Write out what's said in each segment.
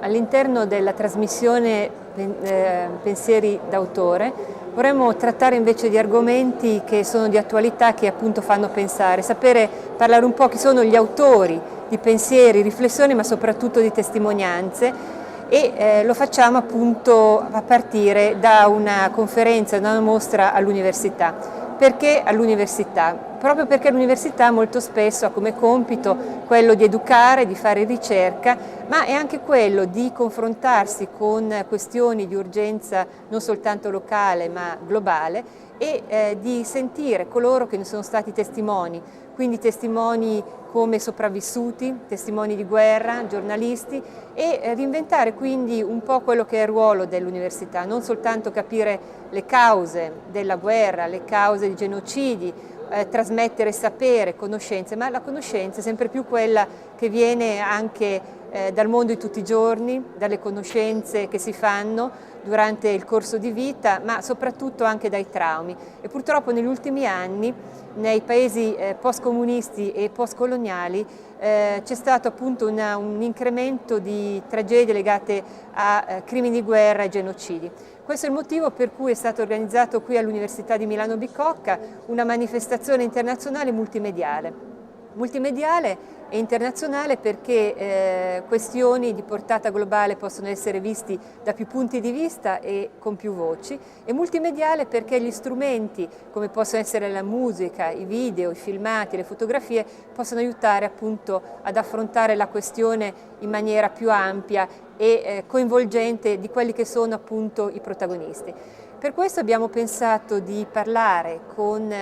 All'interno della trasmissione Pensieri d'autore vorremmo trattare invece di argomenti che sono di attualità, che appunto fanno pensare, sapere parlare un po' chi sono gli autori di pensieri, riflessioni, ma soprattutto di testimonianze, e lo facciamo appunto a partire da una conferenza, da una mostra all'università. Perché all'università? Proprio perché l'università molto spesso ha come compito quello di educare, di fare ricerca, ma è anche quello di confrontarsi con questioni di urgenza non soltanto locale ma globale, e di sentire coloro che ne sono stati testimoni, quindi testimoni come sopravvissuti, testimoni di guerra, giornalisti, e reinventare quindi un po' quello che è il ruolo dell'università, non soltanto capire le cause della guerra, le cause di genocidi, trasmettere sapere, conoscenze, ma la conoscenza è sempre più quella che viene anche dal mondo di tutti i giorni, dalle conoscenze che si fanno durante il corso di vita, ma soprattutto anche dai traumi. E purtroppo negli ultimi anni, nei paesi post-comunisti e post-coloniali, c'è stato appunto un incremento di tragedie legate a crimini di guerra e genocidi. Questo è il motivo per cui è stato organizzato qui all'Università di Milano Bicocca una manifestazione internazionale multimediale. Multimediale e internazionale perché questioni di portata globale possono essere visti da più punti di vista e con più voci, e multimediale perché gli strumenti, come possono essere la musica, i video, i filmati, le fotografie, possono aiutare appunto ad affrontare la questione in maniera più ampia e coinvolgente di quelli che sono appunto i protagonisti. Per questo abbiamo pensato di parlare con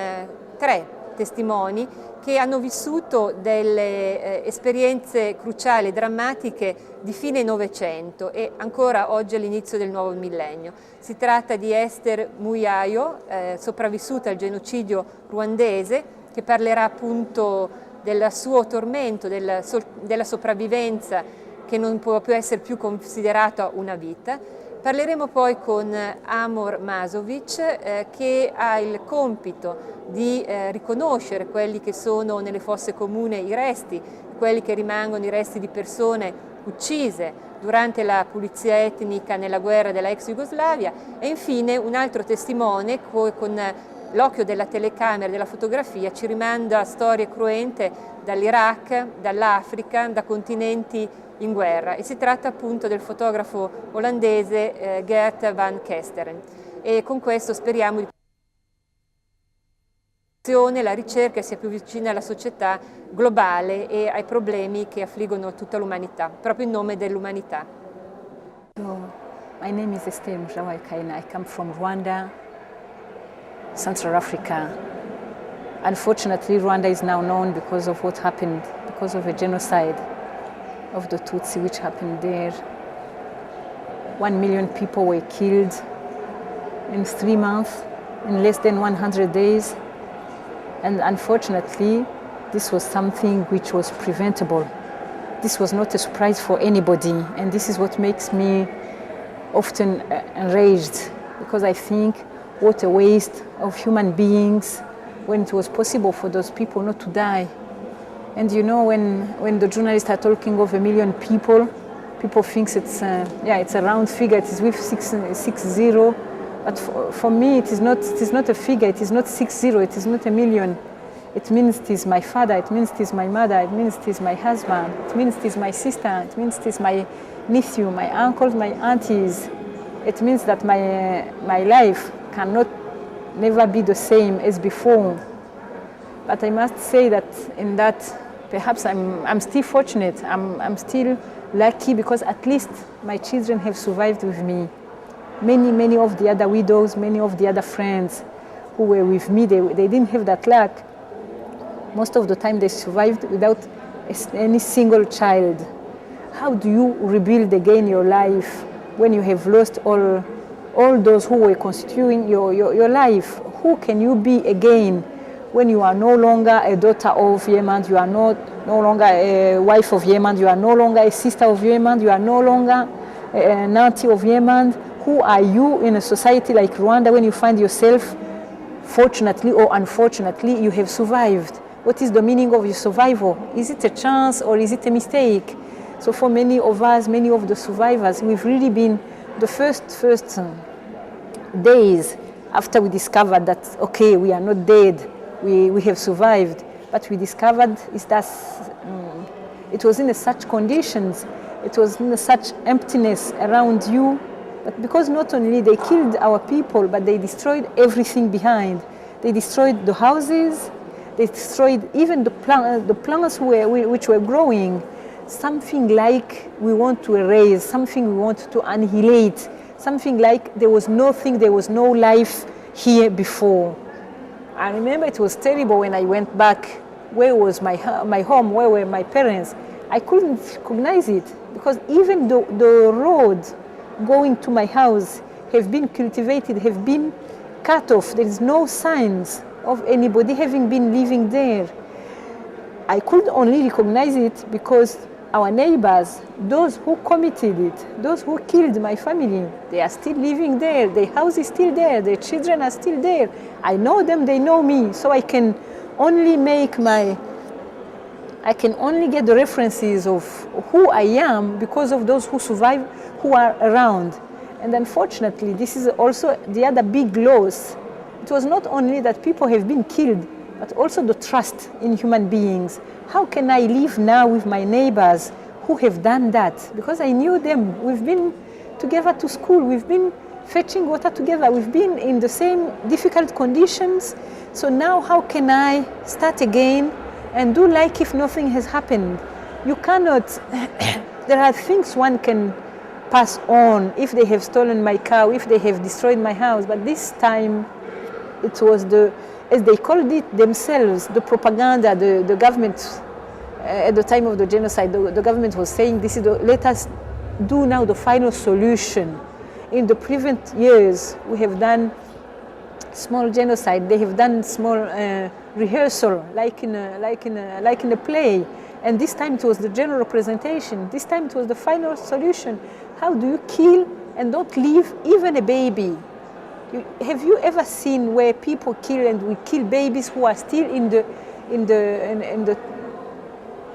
tre testimoni che hanno vissuto delle esperienze cruciali e drammatiche di fine Novecento e ancora oggi all'inizio del nuovo millennio. Si tratta di Esther Mujawayo, sopravvissuta al genocidio ruandese, che parlerà appunto del suo tormento, della sopravvivenza che non può più essere più considerata una vita. Parleremo poi con Amor Masovic, che ha il compito di riconoscere quelli che sono nelle fosse comuni i resti, quelli che rimangono i resti di persone uccise durante la pulizia etnica nella guerra della ex Jugoslavia, e infine un altro testimone con l'occhio della telecamera e della fotografia ci rimanda a storie cruente dall'Iraq, dall'Africa, da continenti in guerra, e si tratta appunto del fotografo olandese Geert Van Kesteren, e con questo speriamo di la ricerca sia più vicina alla società globale e ai problemi che affliggono tutta l'umanità, proprio in nome dell'umanità. My name is Esther Mujawayo. I come from Rwanda, Central Africa. Unfortunately, Rwanda is now known because of what happened, because of a genocide of the Tutsi which happened there. 1 million people were killed in 3 months, in less than 100 days. And unfortunately, this was something which was preventable. This was not a surprise for anybody, and this is what makes me often enraged, because I think what a waste of human beings when it was possible for those people not to die. And you know, when the journalists are talking of 1 million people think it's a round figure. It is with 60, but for me it is not a figure. It is not 60. It is not 1 million. It means it is my father. It means it is my mother. It means it is my husband. It means it is my sister. It means it is my nephew, my uncles, my aunties. It means that my life cannot never be the same as before. But I must say that in that, perhaps I'm still fortunate. I'm still lucky because at least my children have survived with me. Many of the other widows, many of the other friends who were with me, they didn't have that luck. Most of the time they survived without any single child. How do you rebuild again your life when you have lost all those who were constituting your life? Who can you be again when you are no longer a daughter of Yemen, you are no longer a wife of Yemen, you are no longer a sister of Yemen, you are no longer an auntie of Yemen? Who are you in a society like Rwanda when you find yourself, fortunately or unfortunately, you have survived? What is the meaning of your survival? Is it a chance or is it a mistake? So for many of us, many of the survivors, we've really been the first days after we discovered that, okay, we are not dead, we have survived, but we discovered is that it was in such conditions, it was in such emptiness around you, but because not only they killed our people, but they destroyed everything behind. They destroyed the houses, they destroyed even the plants which were growing. Something like we want to erase, something we want to annihilate, something like there was nothing, there was no life here before. I remember it was terrible when I went back. Where was my home? Where were my parents? I couldn't recognize it because even the road going to my house have been cultivated, have been cut off. There is no signs of anybody having been living there. I could only recognize it because our neighbors, those who committed it, those who killed my family, they are still living there. Their house is still there. Their children are still there. I know them, they know me. So I can only get the references of who I am because of those who survive, who are around. And unfortunately, this is also the other big loss. It was not only that people have been killed, but also the trust in human beings. How can I live now with my neighbors who have done that? Because I knew them. We've been together to school. We've been fetching water together. We've been in the same difficult conditions. So now how can I start again and do like if nothing has happened? You cannot. There are things one can pass on if they have stolen my cow, if they have destroyed my house. But this time it was as they called it themselves, the propaganda, the government, at the time of the genocide, the government was saying, let us do now the final solution. In the previous years, we have done small genocide. They have done small rehearsal, like in a play. And this time it was the general representation. This time it was the final solution. How do you kill and don't leave even a baby? Have you ever seen where people kill and we kill babies who are still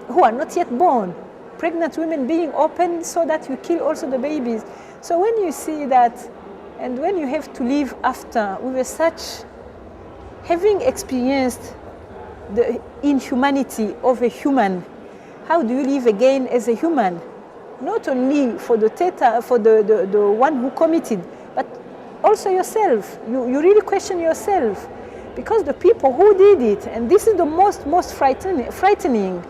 who are not yet born? Pregnant women being open so that you kill also the babies. So when you see that, and when you have to live after with such, having experienced the inhumanity of a human, how do you live again as a human? Not only for the one who committed, but also yourself. You really question yourself, because the people who did it, and this is the most frightening,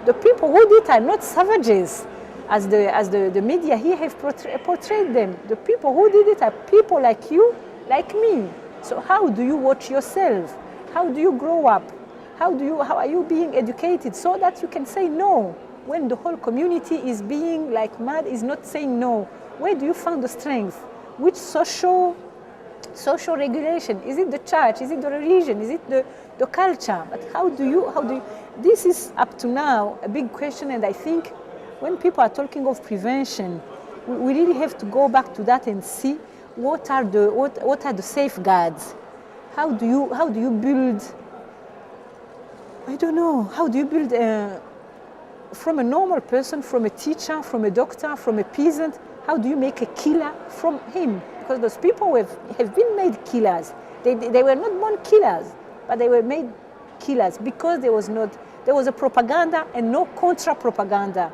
the people who did it are not savages, as the media here have portrayed them. The people who did it are people like you, like me. So how do you watch yourself? How do you grow up? How are you being educated so that you can say no when the whole community is being like mad, is not saying no? Where do you find the strength? Which social regulation? Is it the church? Is it the religion? Is it the culture? But how do you? This is up to now a big question, and I think when people are talking of prevention, we really have to go back to that and see what are the safeguards. How do you build? I don't know. How do you build from a normal person, from a teacher, from a doctor, from a peasant? How do you make a killer from him? Because those people have been made killers. They were not born killers, but they were made killers because there was a propaganda and no contra-propaganda.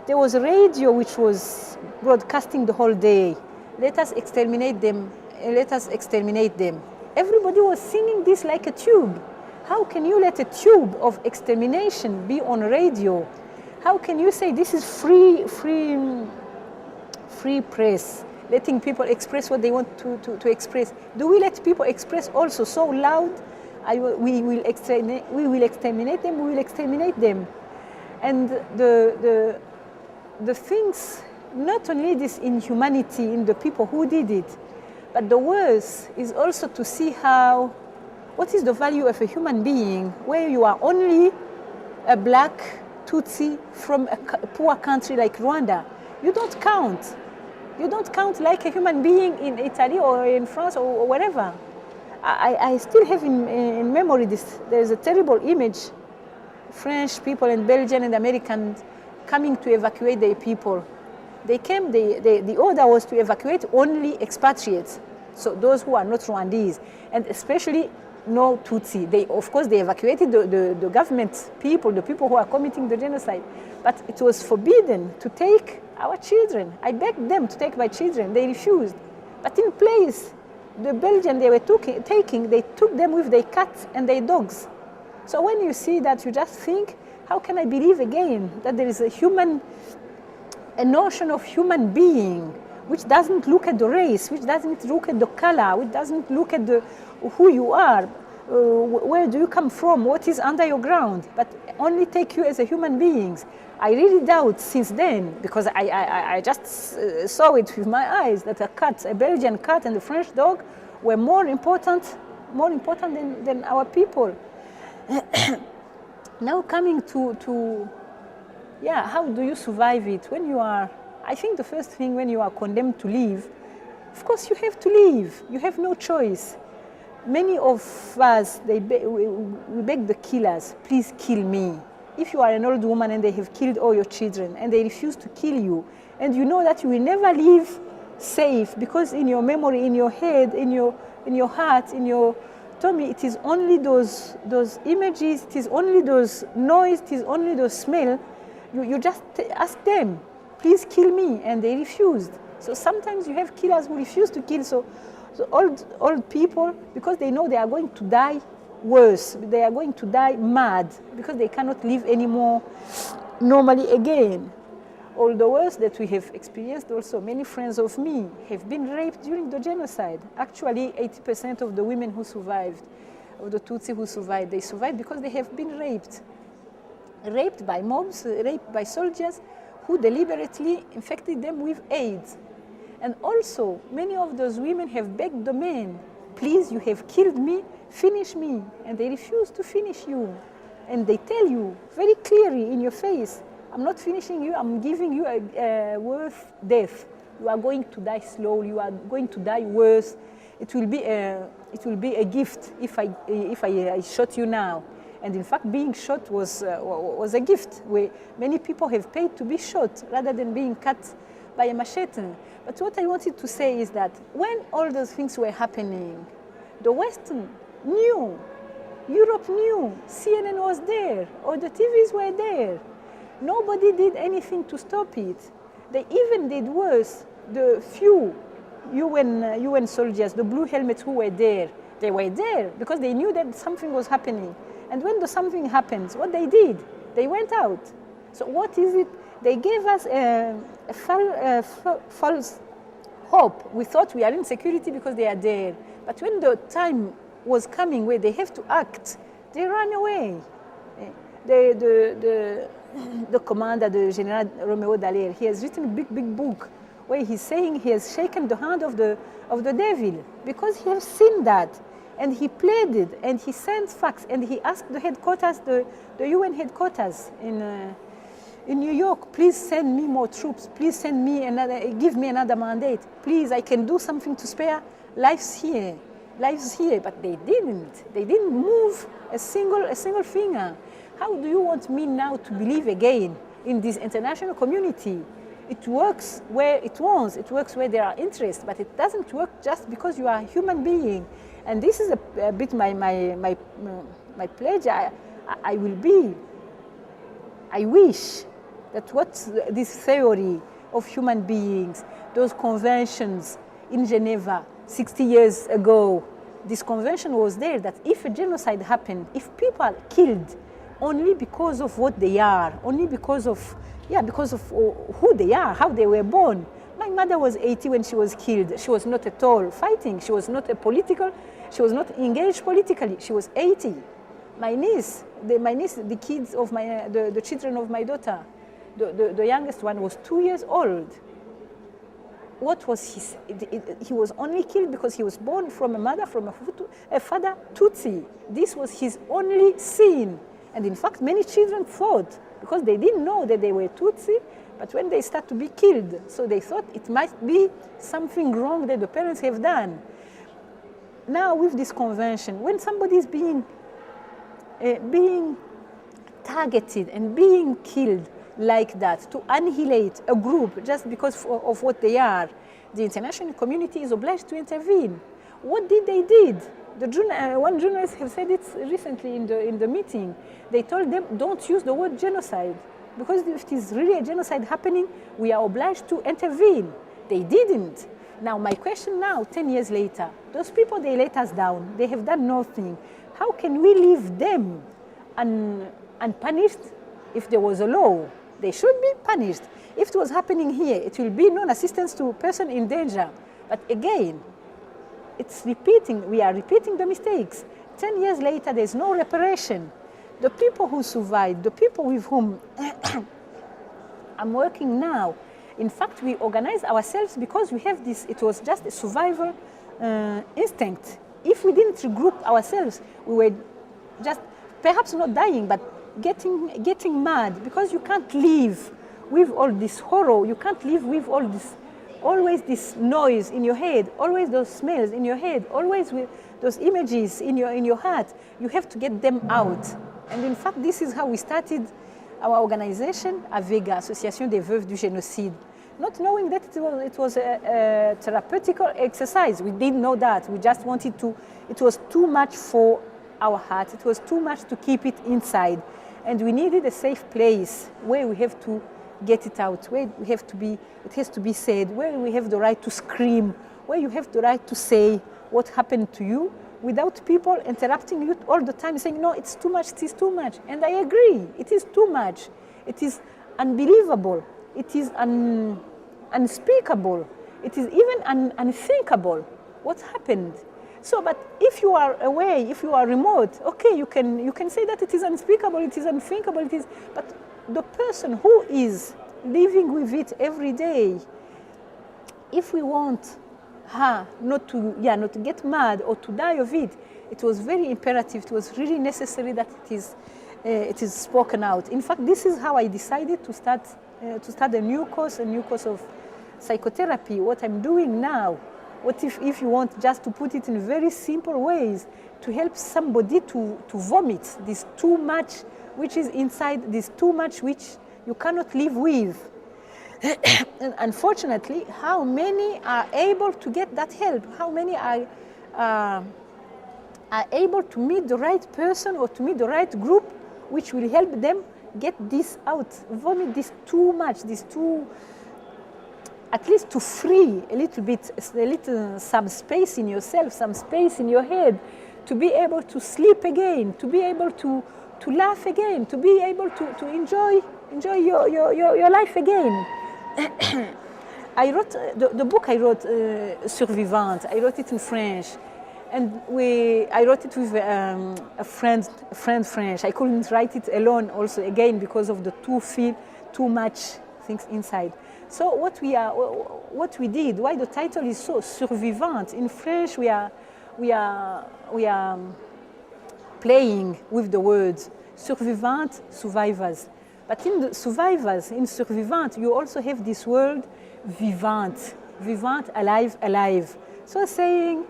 There was a radio which was broadcasting the whole day. Let us exterminate them. Let us exterminate them. Everybody was singing this like a tube. How can you let a tube of extermination be on radio? How can you say this is free press, letting people express what they want to express? Do we let people express also so loud? We will exterminate them. We will exterminate them. And the things, not only this inhumanity in the people who did it, but the worst is also to see what is the value of a human being where you are only a black Tutsi from a poor country like Rwanda. You don't count. You don't count like a human being in Italy or in France or wherever. I still have in memory this. There's a terrible image. French people and Belgian and American coming to evacuate their people. They came, the order was to evacuate only expatriates, so those who are not Rwandese, and especially no Tutsi. Of course, they evacuated the government people, the people who are committing the genocide, but it was forbidden to take our children. I begged them to take my children. They refused. But in place, the Belgian they were taking, they took them with their cats and their dogs. So when you see that, you just think, how can I believe again that there is a notion of human being which doesn't look at the race, which doesn't look at the color, which doesn't look at who you are, where do you come from, what is under your ground, but only take you as a human beings. I really doubt since then, because I just saw it with my eyes, that a Belgian cat and a French dog were more important than our people. Now coming to how do you survive it when you are, I think the first thing when you are condemned to leave, of course you have to leave, you have no choice. Many of us, we beg the killers, please kill me. If you are an old woman and they have killed all your children and they refuse to kill you, and you know that you will never live safe because in your memory, in your head, in your heart, in your tummy, it is only those images, it is only those noise, it is only those smell. You just ask them, please kill me, and they refused. So sometimes you have killers who refuse to kill. So old people, because they know they are going to die worse, they are going to die mad, because they cannot live anymore normally again. All the worse that we have experienced also, many friends of me have been raped during the genocide. Actually, 80% of the women who survived, of the Tutsi who survived, they survived because they have been raped. Raped by mobs, raped by soldiers who deliberately infected them with AIDS. And also, many of those women have begged the men, please, you have killed me, finish me. And they refuse to finish you. And they tell you very clearly in your face, I'm not finishing you, I'm giving you a worse death. You are going to die slowly, you are going to die worse. It will be a gift if I shot you now. And in fact, being shot was a gift, where many people have paid to be shot rather than being cut by a machete. But what I wanted to say is that when all those things were happening, the West knew, Europe knew, CNN was there, or the TVs were there. Nobody did anything to stop it. They even did worse. The few UN soldiers, the blue helmets who were there, they were there because they knew that something was happening. And when something happens, what they did, they went out. So what is it? They gave us a false hope. We thought we are in security because they are there. But when the time was coming where they have to act, they ran away. The commander, the General Romeo Dallaire, he has written a big book where he's saying he has shaken the hand of the devil because he has seen that. And he pleaded, and he sent fax, and he asked the headquarters, the UN headquarters in New York, please send me more troops, please send me give me another mandate, please, I can do something to spare lives here. But they didn't move a single finger. How do you want me now to believe again in this international community? It works where it wants, it works where there are interests, but it doesn't work just because you are a human being. And this is a bit my pledge. I wish that what this theory of human beings, those conventions in Geneva 60 years ago, this convention was there that if a genocide happened, if people are killed only because of what they are, only because of who they are, how they were born. My mother was 80 when she was killed. She was not at all fighting. She was not she was not engaged politically. She was 80. My niece, the kids of the children of my daughter, the youngest one was 2 years old. What was he was only killed because he was born from a mother, from a father Tutsi. This was his only sin. And in fact, many children thought, because they didn't know that they were Tutsi, but when they start to be killed, so they thought it might be something wrong that the parents have done. Now with this convention, when somebody is being targeted and being killed like that, to annihilate a group just because of what they are, the international community is obliged to intervene. What did they did? One journalist have said it recently in the meeting. They told them, don't use the word genocide, because if it is really a genocide happening, we are obliged to intervene. They didn't. Now, my question now, 10 years later, those people, they let us down. They have done nothing. How can we leave them unpunished? If there was a law, they should be punished. If it was happening here, it will be non-assistance to a person in danger. But again, it's repeating. We are repeating the mistakes. 10 years later, there's no reparation. The people who survived, the people with whom I'm working now, in fact, we organize ourselves because we have this, it was just a survival instinct. If we didn't regroup ourselves, we were just perhaps not dying, but getting mad, because you can't live with all this horror. You can't live with all this, always this noise in your head, always those smells in your head, always with those images in your heart. You have to get them out. And in fact, this is how we started our organization, AVEGA, Association des Veuves du Génocide, not knowing that it was a therapeutical exercise. We didn't know that. We just wanted to, it was too much for our heart. It was too much to keep it inside. And we needed a safe place where we have to get it out, where we have to be, it has to be said, where we have the right to scream, where you have the right to say what happened to you without people interrupting you all the time saying, no, it's too much, it is too much. And I agree, it is too much. It is unbelievable. It is unspeakable. It is even unthinkable what happened. So, but if you are away, if you are remote, okay, you can say that it is unspeakable, it is unthinkable, it is, but the person who is living with it every day, if we want her not to get mad or to die of it, it was very imperative, it was really necessary that it is spoken out. In fact, this is how I decided to start a new course of psychotherapy. What I'm doing now, what if you want just to put it in very simple ways, to help somebody to vomit this too much which is inside, this too much which you cannot live with. And unfortunately, how many are able to get that help? How many are able to meet the right person or to meet the right group which will help them get this out, vomit this too much, this too, at least to free a little bit, some space in yourself, some space in your head, to be able to sleep again, to be able to laugh again, to be able to enjoy your life again. I wrote, the book I wrote, Survivante, I wrote it in French. And I wrote it with a friend French. I couldn't write it alone also, again, because of the too much things inside. So what we did, why the title is so Survivante. In French, we are playing with the words Survivante, survivors. But in the survivors, in Survivante, you also have this word vivante, vivante, alive. So saying,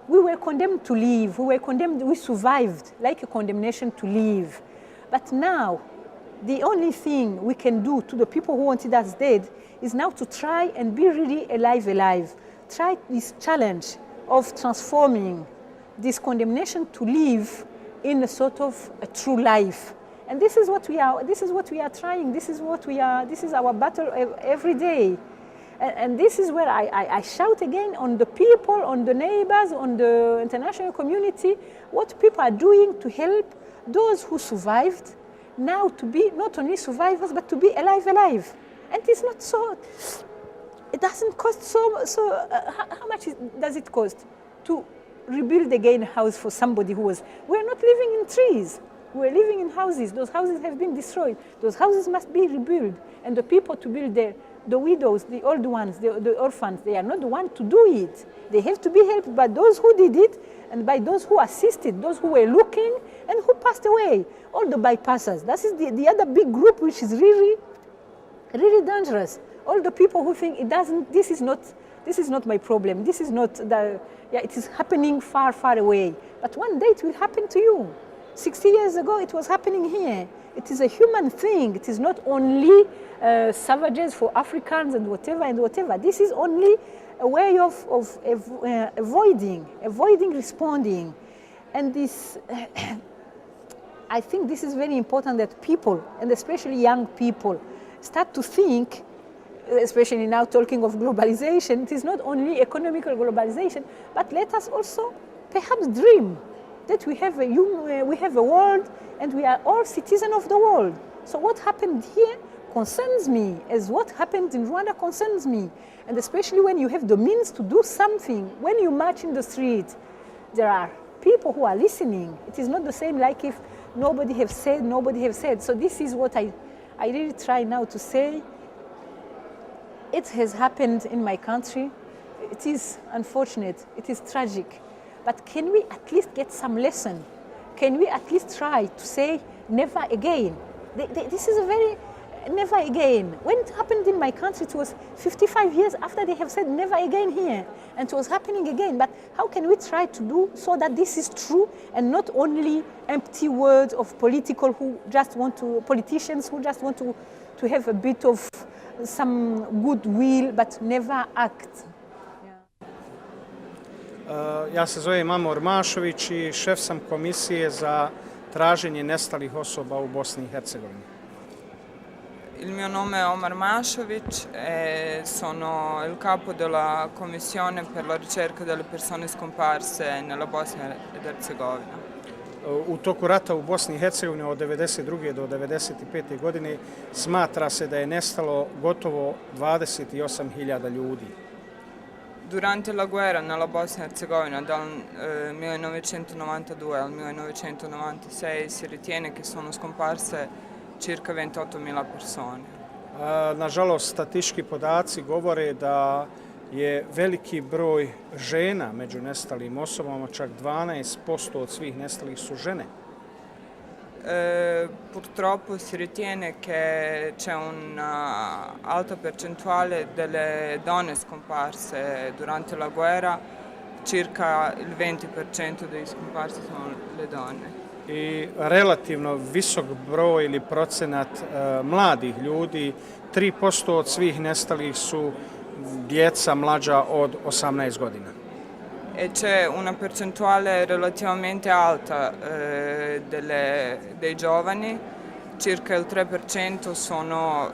we were condemned to live, we survived, like a condemnation to live. But now, the only thing we can do to the people who wanted us dead is now to try and be really alive. Try this challenge of transforming this condemnation to live in a sort of a true life. And this is what we are trying, this is our battle every day. And this is where I shout again on the people, on the neighbors, on the international community, what people are doing to help those who survived now to be not only survivors, but to be alive. And it's not so, it doesn't cost so how much does it cost to rebuild again a house for somebody who was, we're not living in trees. We're living in houses. Those houses have been destroyed. Those houses must be rebuilt. And the people to build there, the widows, the old ones, the orphans, they are not the ones to do it. They have to be helped by those who did it and by those who assisted, those who were looking and who passed away. All the bypassers. That is the other big group which is really, really dangerous. All the people who think this is not my problem. This is not it is happening far away. But one day it will happen to you. 60 years ago, it was happening here. it is a human thing. It is not only savages for Africans and whatever. This is only a way of avoiding responding. And this, I think this is very important that people, and especially young people, start to think, especially now talking of globalization, it is not only economical globalization, but let us also perhaps dream that we have a world and we are all citizens of the world. So what happened here concerns me, as what happened in Rwanda concerns me. And especially when you have the means to do something, when you march in the street, there are people who are listening. It is not the same like if nobody have said. So this is what I really try now to say. It has happened in my country. It is unfortunate, it is tragic. But can we at least get some lesson? Can we at least try to say never again? This is a very never again. When it happened in my country, it was 55 years after they have said never again here. And it was happening again. But how can we try to do so that this is true and not only empty words of politicians who just want to have a bit of some goodwill, but never act. Ja se zovem Amor Masovic I šef sam komisije za traženje nestalih osoba u Bosni I Hercegovini. Il mio nome è Amor Masovic e sono il capo della Commissione per la ricerca delle persone scomparse nella Bosnia ed Hercegovina. U toku rata u Bosni I Hercegovini od 1992. do 1995. godine smatra se da je nestalo gotovo 28.000 ljudi. Durante la guerra nella Bosnia e Herzegovina dal 1992 al 1996 si ritiene che sono scomparse circa 28.000 persone. Nažalost, statistički podaci govore da je veliki broj žena među nestalim osobama, čak 12% od svih nestalih su žene. Purtroppo si ritiene che c'è un'alta percentuale delle donne scomparse durante la guerra, circa il 20% dei scomparsi sono le donne. I relativno visok broj ili procenat mladih ljudi, 3% od svih nestalih su djeca mlađa od 18 godina. E c'è una percentuale relativamente alta dei giovani, circa il 3% sono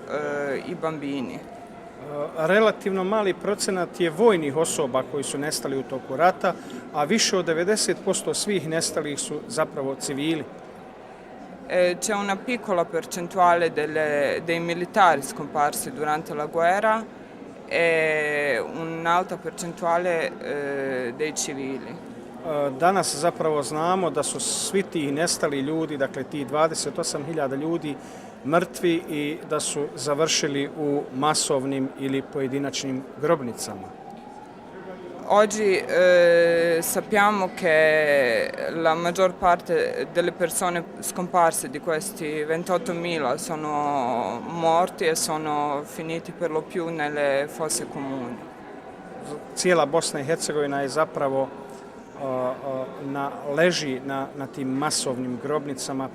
I bambini. Relativno mali procenat je vojnih osoba koji su nestali u toku rata, a više od 90% svih nestalih su zapravo civili. C'è una piccola percentuale dei militari scomparsi durante la guerra e un'alta percentuale dei civili. Danas zapravo znamo da su svi ti nestali ljudi, dakle ti 28.000 ljudi, mrtvi I da su završili u masovnim ili pojedinačnim grobnicama. Oggi sappiamo che la maggior parte delle persone scomparse di questi 28.000 sono morti e sono finiti per lo più nelle fosse comuni. Cijela Bosna I Hercegovina je zapravo leži na tim masovnim grobnicama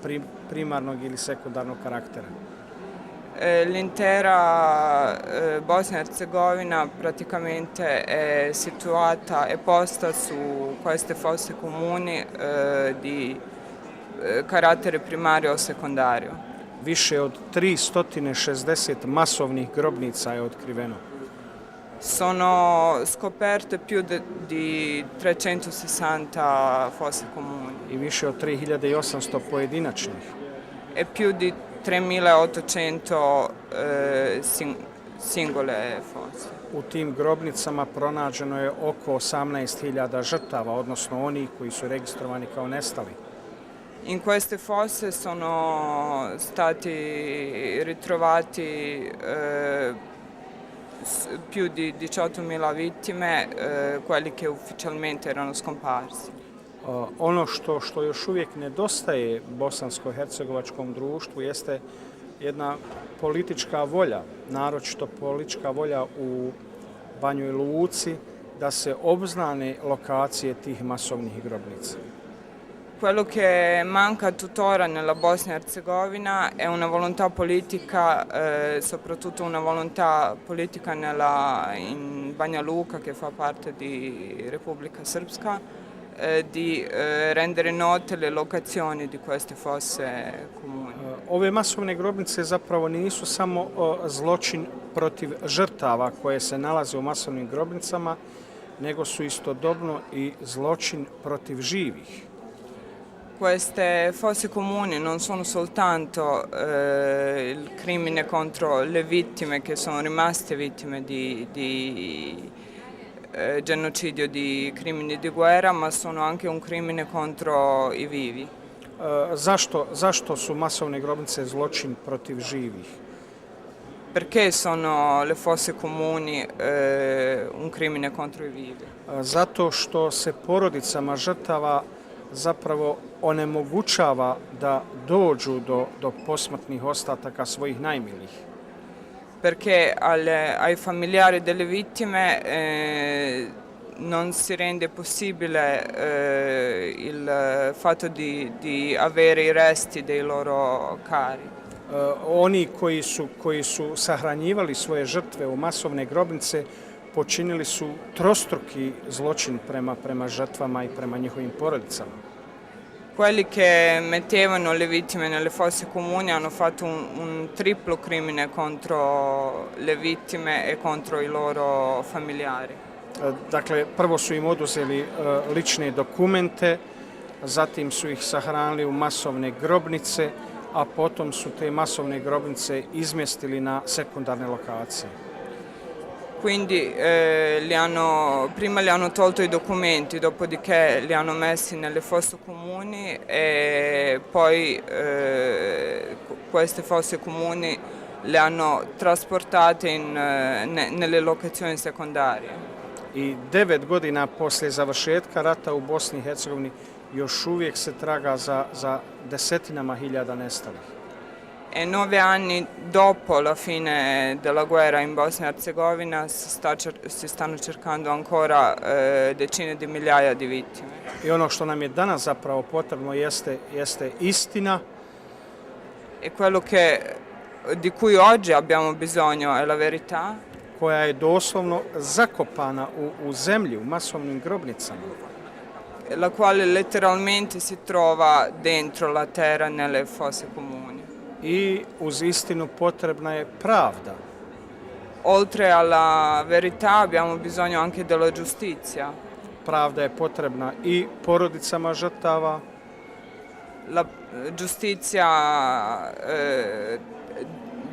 primarnog ili sekundarnog karaktera. L'intera Bosnia e Herzegovina praticamente è situata e posta su queste fosse comuni di carattere primario o secondario. Više od 360 masovnih grobnica je otkriveno. Sono scoperte più di 360 fosse comuni. I više od 3800 pojedinačnih. E più di 3.800 singole fosse. U tim grobnicama pronađeno je oko 18.000 žrtava, odnosno oni koji su registrovani kao nestali. In queste fosse sono stati ritrovati più di 18.000 vittime, quelli che ufficialmente erano scomparsi. Ono što još uvijek nedostaje bosansko-hercegovačkom društvu jeste jedna politička volja, naročito politička volja u Banjoj Luci, da se obznane lokacije tih masovnih grobnica. Quello che manca tuttora nella Bosnia e Herzegovina è una volontà politica, soprattutto una volontà politica in Banja Luka, che fa parte di Repubblica Srpska, di rendere note le lokazioni di queste fosse comuni. Ove masovne grobnice zapravo nisu samo zločin protiv žrtava koje se nalaze u masovnim grobnicama, nego su istodobno i zločin protiv živih. Queste fosse comuni non sono soltanto il crimine contro le vittime che sono rimaste vittime di genocidio, di crimini di guerra, ma sono anche un crimine contro i vivi. Zašto su masovne grobnice zločin protiv živih? Perché sono le fosse comuni un crimine contro i vivi? Zato što se porodicama žrtava zapravo onemogućava da dođu do posmrtnih ostataka svojih najmilijih. Perché ai familiari delle vittime non si rende possibile il fatto di avere i resti dei loro cari. Oni koji su sahranjivali svoje žrtve u masovne grobnice počinili su trostruki zločin prema žrtvama i prema njihovim porodicama. Quelli che mettevano le vittime nelle fosse comuni hanno fatto un triplo crimine contro le vittime e contro i loro familiari. Dakle, prvo su im oduzeli lične dokumente, zatim su ih sahranili u masovne grobnice, a potom su te masovne grobnice izmjestili na sekundarne lokacije. Quindi prima li hanno tolto i documenti, dopodiché li hanno messi nelle fosse comuni e poi queste fosse comuni le hanno trasportate nelle lokazioni secondarie. I 9 godina poslije završetka rata u Bosni i Hercegovini još uvijek se traga za desetinama hiljada nestalih. E 9 anni dopo la fine della guerra in Bosnia e Herzegovina si stanno cercando ancora decine di migliaia di vittime. I ono što nam je danas zapravo potrebno jeste istina. E quello di cui oggi abbiamo bisogno è la verità. Koja je doslovno zakopana u zemlji, u masovnim grobnicama. La quale letteralmente si trova dentro la terra nelle fosse comuni. I uz istinu potrebna je pravda. Oltre alla verità abbiamo bisogno anche della giustizia. Pravda je potrebna i porodicama žrtava.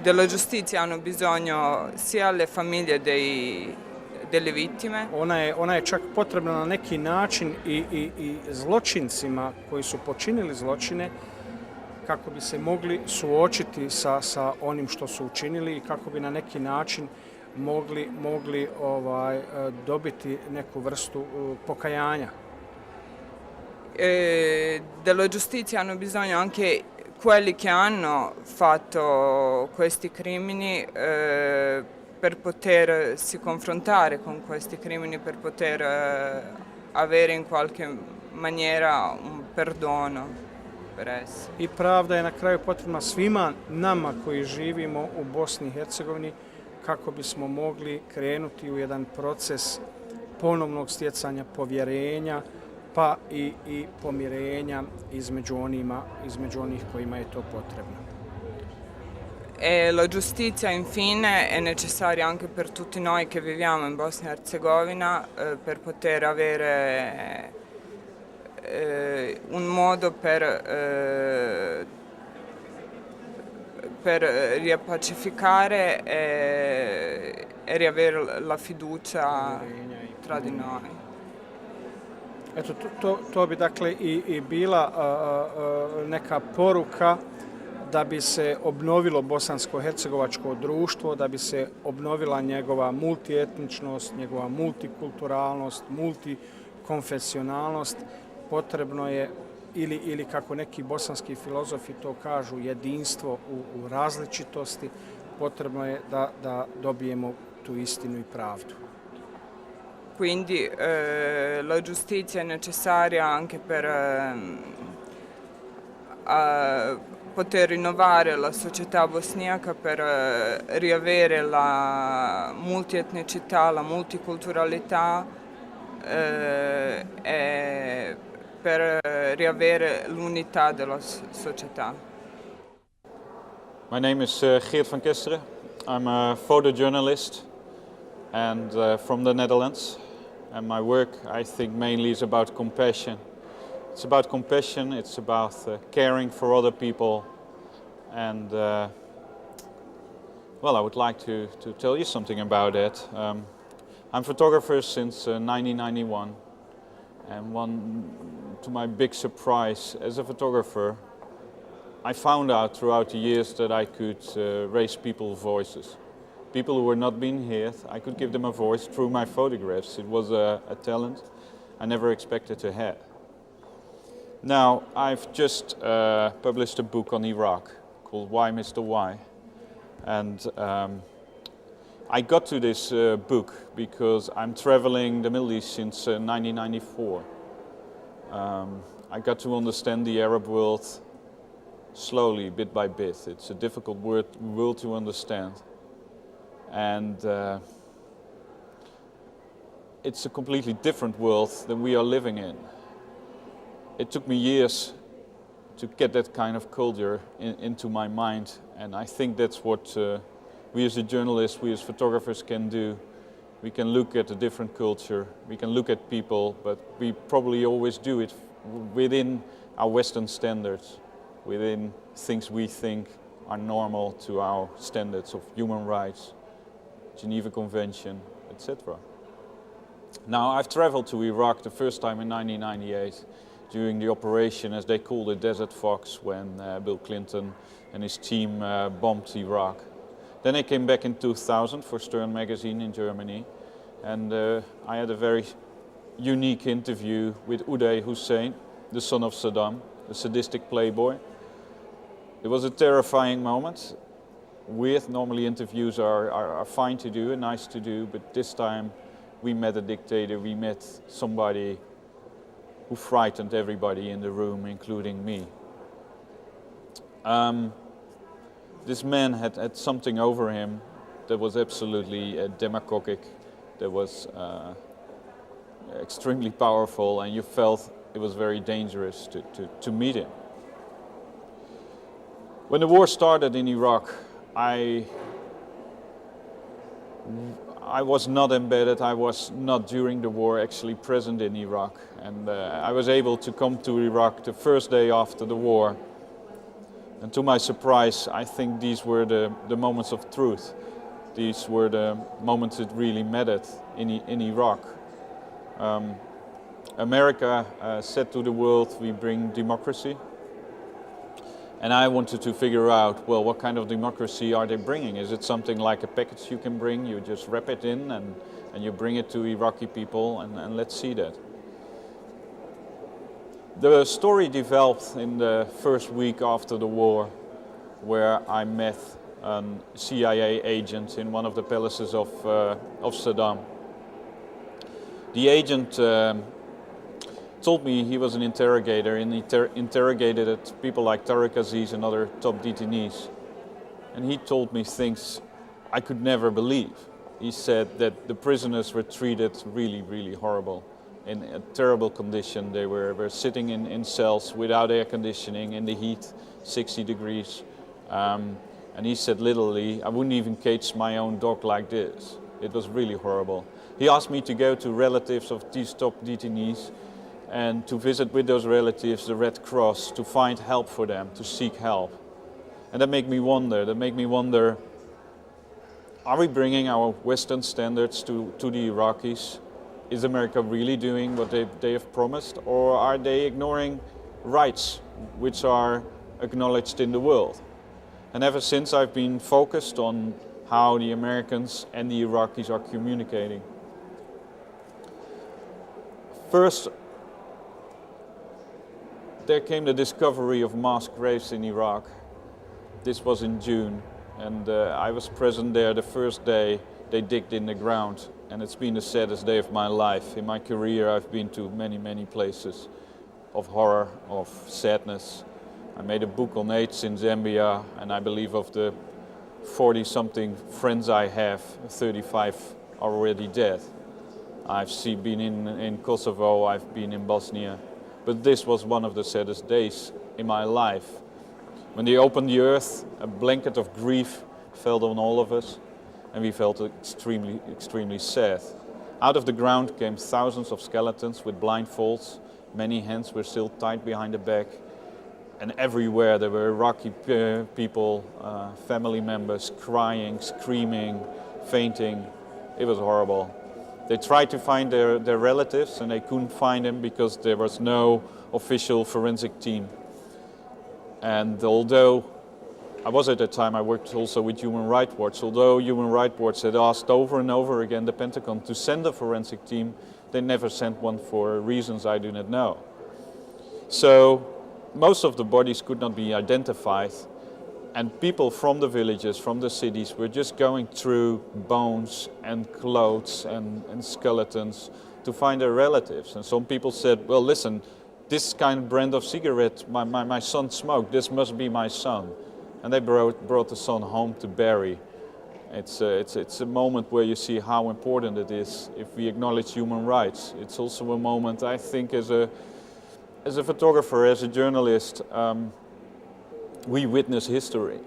Della giustizia hanno bisogno sia le famiglie delle vittime. Ona je čak potrebna na neki način i zločincima koji su počinili zločine, kako bi se mogli suočiti sa onim što su učinili i kako bi na neki način mogli dobiti neku vrstu pokajanja. Della giustizia hanno bisogno anche quelli che hanno fatto questi crimini per potersi confrontare con questi crimini, per poter avere in qualche maniera un perdono. I pravda je na kraju potrebna svima nama koji živimo u Bosni i Hercegovini kako bismo mogli krenuti u jedan proces ponovnog stjecanja povjerenja pa i pomirenja između onih kojima je to potrebno. E la giustizia infine è necessaria anche per tutti noi che viviamo in Bosnia e Herzegovina per poter avere un modo per riappacificare e riavere la fiducia tra di noi. Eto, to bi dakle i bila neka poruka da bi se obnovilo bosansko-hercegovačko društvo, da bi se obnovila njegova multietničnost, njegova multikulturalnost, multikonfesionalnost. Potrebno je, ili kako neki bosanski filozofi to kažu, jedinstvo u različitosti. Potrebno je da dobijemo tu istinu i pravdu. Quindi la giustizia è necessaria anche poter rinnovare la società bosniaca per riavere la multietnicità, la multiculturalità e per riavere l'unità della società. My name is Geert Van Kesteren. I'm a photojournalist and from the Netherlands. And my work, I think, mainly is about compassion. It's about compassion, it's about caring for other people. And well, I would like to tell you something about that. I'm a photographer since 1991. And to my big surprise, as a photographer, I found out throughout the years that I could raise people's voices. People who were not being heard, I could give them a voice through my photographs. It was a talent I never expected to have. Now, I've just published a book on Iraq called Why Mr. Why? And I got to this book because I'm traveling the Middle East since 1994. I got to understand the Arab world slowly, bit by bit. It's a difficult world to understand. And it's a completely different world than we are living in. It took me years to get that kind of culture into my mind, and I think that's what we as a journalist, we as photographers can do. We can look at a different culture, we can look at people, but we probably always do it within our Western standards, within things we think are normal to our standards of human rights, Geneva Convention, etc. Now, I've traveled to Iraq the first time in 1998 during the operation, as they called it, Desert Fox, when Bill Clinton and his team bombed Iraq. Then I came back in 2000 for Stern magazine in Germany, and I had a very unique interview with Uday Hussein, the son of Saddam, the sadistic playboy. It was a terrifying moment. Weird, normally interviews are fine to do and nice to do, but this time we met a dictator, we met somebody who frightened everybody in the room, including me. This man had something over him that was absolutely demagogic, that was extremely powerful, and you felt it was very dangerous to meet him. When the war started in Iraq, I was not embedded, I was not during the war actually present in Iraq, and I was able to come to Iraq the first day after the war. And to my surprise, I think these were the moments of truth. These were the moments that really mattered in Iraq. America said to the world, we bring democracy. And I wanted to figure out, well, what kind of democracy are they bringing? Is it something like a package you can bring, you just wrap it in and you bring it to Iraqi people, and let's see that. The story developed in the first week after the war, where I met a CIA agent in one of the palaces of Saddam. The agent told me he was an interrogator, and he interrogated people like Tariq Aziz and other top detainees. And he told me things I could never believe. He said that the prisoners were treated really, really horrible, in a terrible condition. They were sitting in cells without air conditioning, in the heat, 60 degrees. And he said literally, I wouldn't even cage my own dog like this. It was really horrible. He asked me to go to relatives of these top detainees and to visit with those relatives the Red Cross, to find help for them, to seek help. And that made me wonder, are we bringing our Western standards to the Iraqis? Is America really doing what they have promised, or are they ignoring rights which are acknowledged in the world? And ever since, I've been focused on how the Americans and the Iraqis are communicating. First, there came the discovery of mass graves in Iraq. This was in June, and I was present there the first day they digged in the ground, and it's been the saddest day of my life. In my career, I've been to many, many places of horror, of sadness. I made a book on AIDS in Zambia, and I believe of the 40-something friends I have, 35 are already dead. I've been in Kosovo, I've been in Bosnia, but this was one of the saddest days in my life. When they opened the earth, a blanket of grief fell on all of us, and we felt extremely, extremely sad. Out of the ground came thousands of skeletons with blindfolds. Many hands were still tied behind the back. And everywhere there were Iraqi people, family members, crying, screaming, fainting. It was horrible. They tried to find their relatives and they couldn't find them because there was no official forensic team. And although I was at that time, I worked also with Human Rights Watch. Although Human Rights Watch had asked over and over again the Pentagon to send a forensic team, they never sent one for reasons I do not know. So most of the bodies could not be identified, and people from the villages, from the cities, were just going through bones and clothes and skeletons to find their relatives. And some people said, well, listen, this kind of brand of cigarette my son smoked, this must be my son. And they brought the son home to bury. It's a moment where you see how important it is if we acknowledge human rights. It's also a moment, I think, as a photographer, as a journalist, we witness history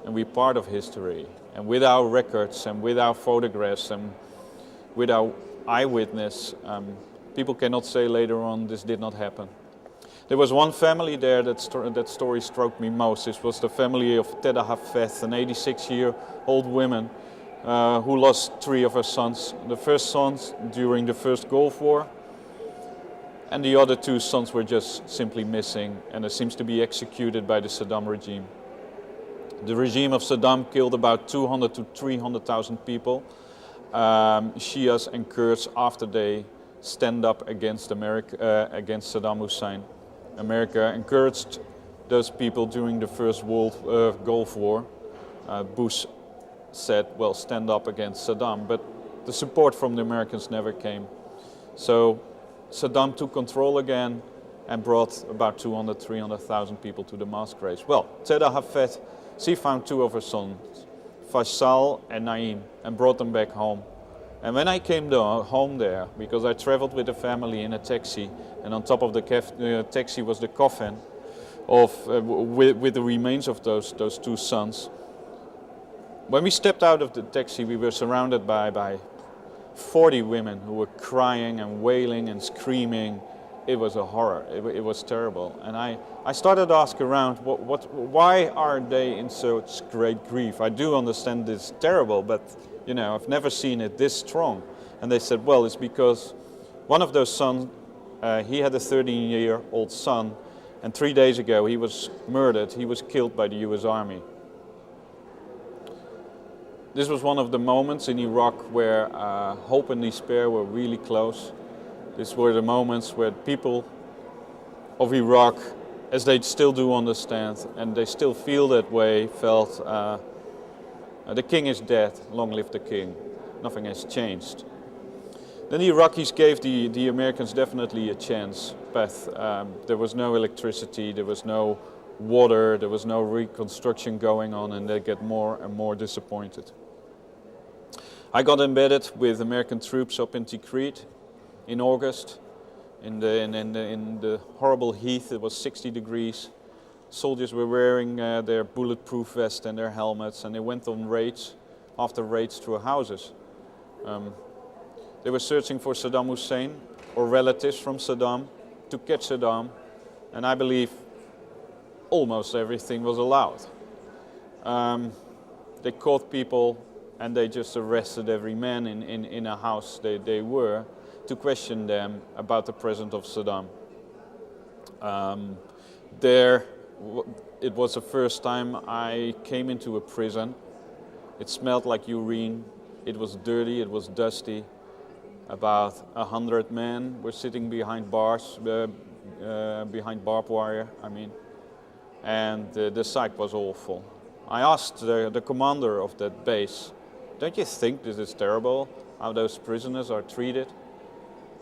and we're part of history. And with our records and with our photographs and with our eyewitness, people cannot say later on this did not happen. There was one family there that story struck me most. This was the family of Teda Hafez, an 86-year-old woman who lost 3 of her sons. The first sons during the first Gulf War, and the other 2 sons were just simply missing, and it seems to be executed by the Saddam regime. The regime of Saddam killed about 200 to 300,000 people, Shias and Kurds, after they stand up against against Saddam Hussein. America encouraged those people during the first Gulf War. Bush said, well, stand up against Saddam, but the support from the Americans never came. So Saddam took control again and brought about 200, 300,000 people to the mass graves. Well, Teda Hafez, she found 2 of her sons, Faisal and Naim, and brought them back home. And when I came home there, because I traveled with the family in a taxi, and on top of the taxi was the coffin with the remains of those 2 sons. When we stepped out of the taxi, we were surrounded by 40 women who were crying and wailing and screaming. It was a horror. It was terrible. And I started to ask around, why are they in such great grief? I do understand it's terrible, but you know, I've never seen it this strong. And they said, well, it's because one of those sons, he had a 13-year-old son, and 3 days ago he was murdered. He was killed by the US Army. This was one of the moments in Iraq where hope and despair were really close. These were the moments where people of Iraq, as they still do understand, and they still feel that way, felt the king is dead, long live the king. Nothing has changed. Then the Iraqis gave the Americans definitely a chance, but there was no electricity, there was no water, there was no reconstruction going on, and they get more and more disappointed. I got embedded with American troops up in Tikrit in August. In the horrible heat, it was 60 degrees. Soldiers were wearing their bulletproof vests and their helmets, and they went on raids after raids through houses. They were searching for Saddam Hussein or relatives from Saddam to catch Saddam, and I believe almost everything was allowed. They caught people and they just arrested every man in a house they were to question them about the presence of Saddam. It was the first time I came into a prison. It smelled like urine, it was dirty, it was dusty. About 100 men were sitting behind bars, behind barbed wire, and the sight was awful. I asked the commander of that base, don't you think this is terrible, how those prisoners are treated?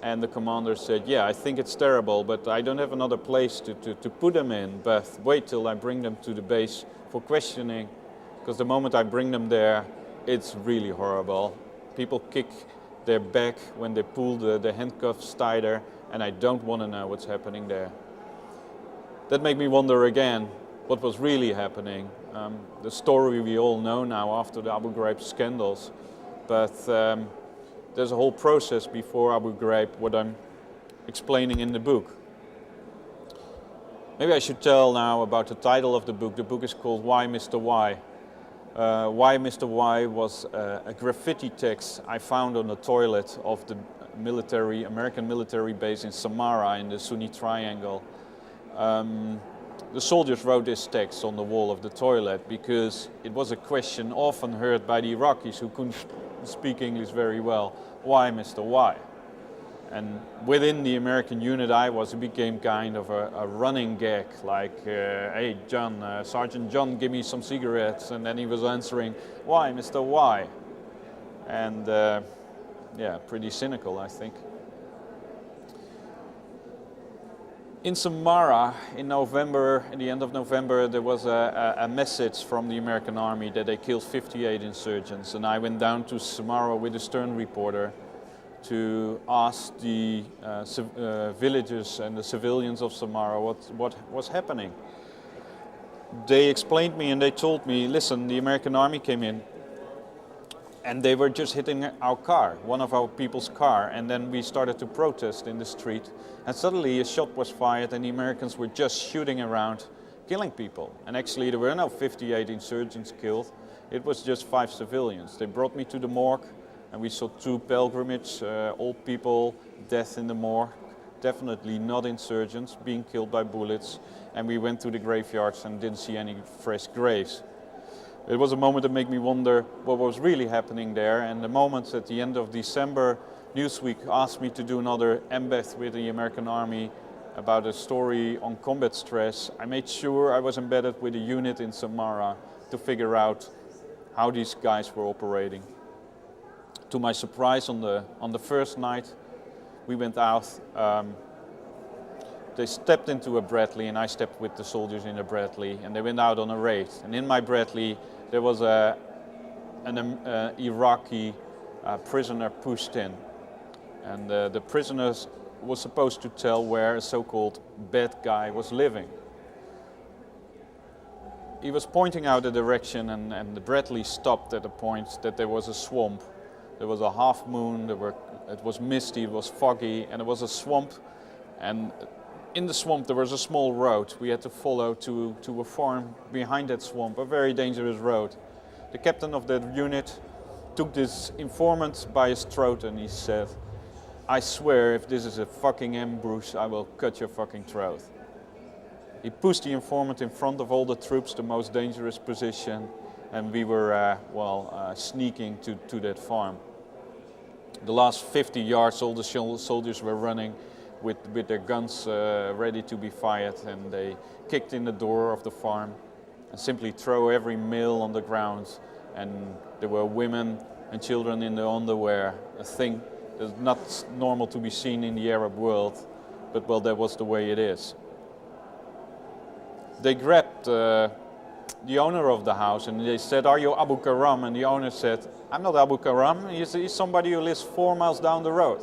And the commander said, yeah, I think it's terrible, but I don't have another place to put them in, but wait till I bring them to the base for questioning, because the moment I bring them there, it's really horrible. People kick their back when they pull the handcuffs tighter, and I don't want to know what's happening there. That made me wonder again what was really happening. The story we all know now after the Abu Ghraib scandals, but there's a whole process before Abu Ghraib, what I'm explaining in the book. Maybe I should tell now about the title of the book. The book is called Why Mr. Why? Why Mr. Why was a graffiti text I found on the toilet of the American military base in Samara in the Sunni Triangle. The soldiers wrote this text on the wall of the toilet because it was a question often heard by the Iraqis who couldn't speak English very well. Why, Mr. Why? And within the American unit I was, it became kind of a running gag, like, hey John, Sergeant John, give me some cigarettes. And then he was answering, why, Mr. Why? And yeah, pretty cynical, I think. In Samara, in November, at the end of November, there was a message from the American army that they killed 58 insurgents. And I went down to Samara with a Stern reporter to ask the villagers and the civilians of Samara what was happening. They explained me and they told me, listen, the American army came in and they were just hitting our car, one of our people's car, and then we started to protest in the street, and suddenly a shot was fired and the Americans were just shooting around, killing people. And actually there were no 58 insurgents killed, it was just 5 civilians. They brought me to the morgue and we saw 2 pilgrimages, old people, death in the morgue, definitely not insurgents, being killed by bullets, and we went to the graveyards and didn't see any fresh graves. It was a moment that made me wonder what was really happening there, and the moment at the end of December, Newsweek asked me to do another embed with the American Army about a story on combat stress. I made sure I was embedded with a unit in Samara to figure out how these guys were operating. To my surprise, on the first night we went out, they stepped into a Bradley and I stepped with the soldiers in a Bradley and they went out on a raid. And in my Bradley there was an Iraqi prisoner pushed in. And the prisoners was supposed to tell where a so-called bad guy was living. He was pointing out a direction and the Bradley stopped at a point that there was a swamp. There was a half moon, it was misty, it was foggy, and it was a swamp. And in the swamp there was a small road we had to follow to a farm behind that swamp, a very dangerous road. The captain of that unit took this informant by his throat and he said, I swear if this is a fucking ambush, I will cut your fucking throat. He pushed the informant in front of all the troops, the most dangerous position, and we were sneaking to that farm. The last 50 yards all the soldiers were running with their guns ready to be fired, and they kicked in the door of the farm and simply throw every male on the ground, and there were women and children in their underwear, a thing that's not normal to be seen in the Arab world, but well, that was the way it is. They grabbed the owner of the house and they said, are you Abu Karam? And the owner said, I'm not Abu Karam, he's somebody who lives 4 miles down the road.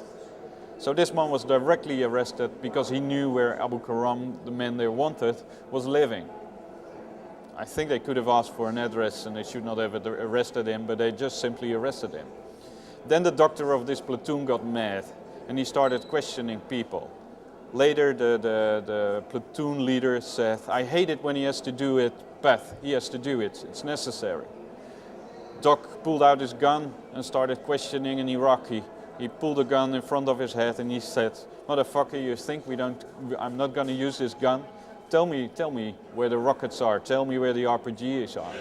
So this man was directly arrested because he knew where Abu Karam, the man they wanted, was living. I think they could have asked for an address and they should not have arrested him, but they just simply arrested him. Then the doctor of this platoon got mad and he started questioning people. Later the platoon leader said, I hate it when he has to do it, but he has to do it, it's necessary. Doc pulled out his gun and started questioning an Iraqi. He pulled a gun in front of his head and he said, motherfucker, you think I'm not going to use this gun? Tell me where the rockets are, tell me where the RPGs are.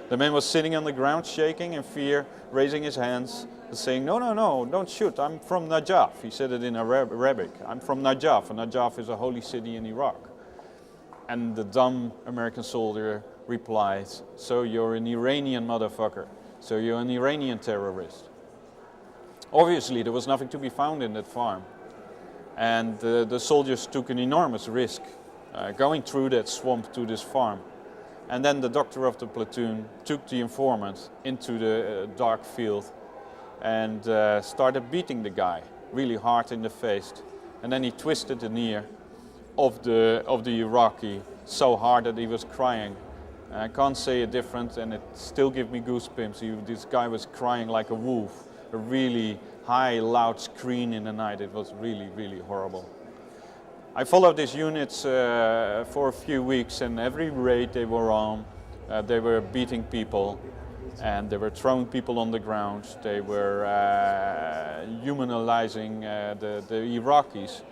The man was sitting on the ground shaking in fear, raising his hands, saying, no, don't shoot, I'm from Najaf. He said it in Arabic, I'm from Najaf, and Najaf is a holy city in Iraq. And the dumb American soldier replied, so you're an Iranian motherfucker, so you're an Iranian terrorist. Obviously there was nothing to be found in that farm. And the soldiers took an enormous risk going through that swamp to this farm. And then the doctor of the platoon took the informant into the dark field and started beating the guy really hard in the face. And then he twisted the knee of the Iraqi so hard that he was crying. I can't say it different, and it still gives me goosebumps. This guy was crying like a wolf, a really high, loud scream in the night. It was really, really horrible. I followed these units for a few weeks, and every raid they were on, they were beating people, and they were throwing people on the ground. They were humanizing the Iraqis.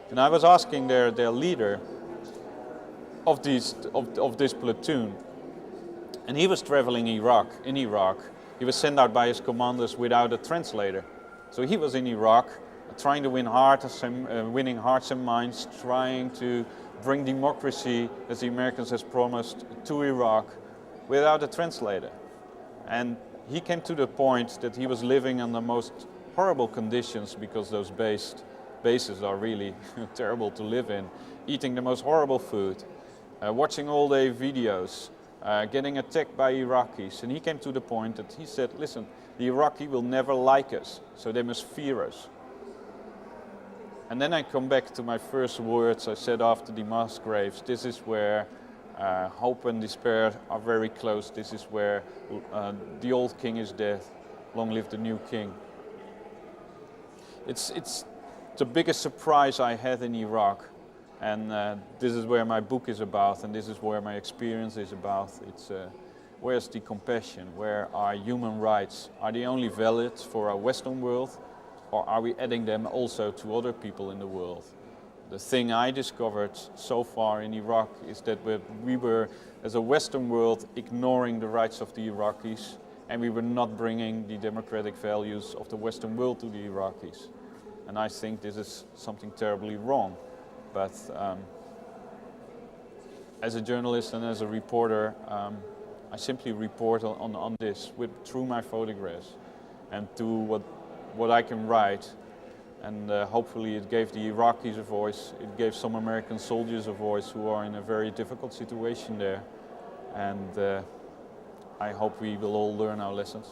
And I was asking their leader of this platoon, and he was traveling in Iraq. He was sent out by his commanders without a translator. So he was in Iraq, trying to winning hearts and minds, trying to bring democracy, as the Americans has promised, to Iraq without a translator. And he came to the point that he was living under most horrible conditions, because those bases are really terrible to live in, eating the most horrible food, watching all day videos, getting attacked by Iraqis. And he came to the point that he said, listen, the Iraqi will never like us, so they must fear us. And then I come back to my first words I said after the mass graves. This is where hope and despair are very close. This is where the old king is dead. Long live the new king. It's the biggest surprise I had in Iraq. And this is where my book is about, and this is where my experience is about. It's where's the compassion? Where are human rights? Are they only valid for our Western world, or are we adding them also to other people in the world? The thing I discovered so far in Iraq is that we were, as a Western world, ignoring the rights of the Iraqis, and we were not bringing the democratic values of the Western world to the Iraqis. And I think this is something terribly wrong. But as a journalist and as a reporter, I simply report on this through my photographs and through what I can write. And hopefully it gave the Iraqis a voice. It gave some American soldiers a voice who are in a very difficult situation there. And I hope we will all learn our lessons.